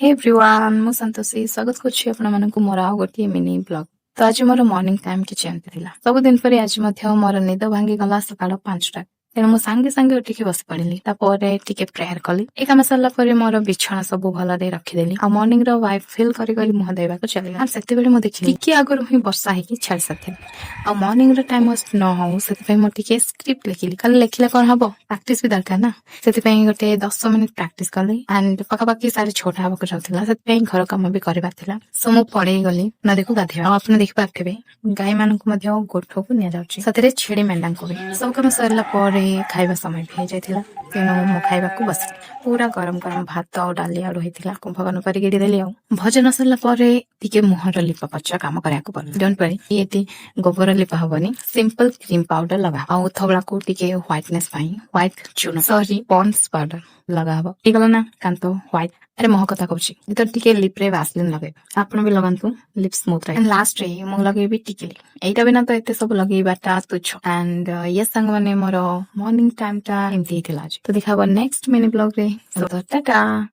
Hey everyone मु संतोषी स्वागत करछि आपण मानकु मोर आ गोटी मिनी ब्लॉग। तो आज मोर मॉर्निंग टाइम किछि एमति थिला। सब दिन परे आज मध्य मोर निद भांगी गला सकाळ 5टा। तेणु मु सांगे सांगे उठिके बस पड़िली तापर टिके प्रेयर कली ए काम सरला परे मोर बिछଣା सब भलरे रखिदेली आ मॉर्निंग रो वाइफ फील करी करी मुह देबा को चली आ सेते बेले मु देखि कि आगर ही वर्षा है कि छाड़ सथे आ मॉर्निंग रो टाइम वाज न हो सेते पे मु टिके स्क्रिप्ट लिखिली कल लेखिले कोन हबो प्रैक्टिस भी दरकार ना सेते पे गोटे 10 मिनिट प्रैक्टिस कली एंड पका पकी सारे छोटा हबो को जाउतिला सेते पे घर काम भी करबा थिला सो मु पड़े गली नदी को गाधेबा आपन देखि पाथबे गाय मान को मध्य गोठो को निया जाउची सतरे छेड़ी मेंढा को भी सब काम सरला परे खाइबा समय भी जाइथिला तेणु मु खाइबा को बस पूरा गरम गरम भात और डाली आड़ होइथिला कुंभकर्ण करी गिडी देली आ भजन सरला परे टिके मुहर लिपा पच्चा काम करया को पड़े डोंट वरी एती गोबर लिपा हबनी सिंपल क्रीम पाउडर लगा आ थोबड़ा को टिके व्हाइटनेस पाई व्हाइट चूना सॉरी पॉन्ड्स पाउडर लगा हबो ठीक ना कांतो व्हाइट अरे मोह कथा कहूची तो टिके लिप रे वैसलिन लगे आपण भी लगांतु लिप स्मूथ रहे लास्ट रे मु लगेबी टिकली एटा बिना तो एते सब लगेबाटा तुच्छ एंड ये संग माने मोर मॉर्निंग टाइम टा एमती थिला तो दिखाबो नेक्स्ट मिनी ब्लॉग रे सो टाटा।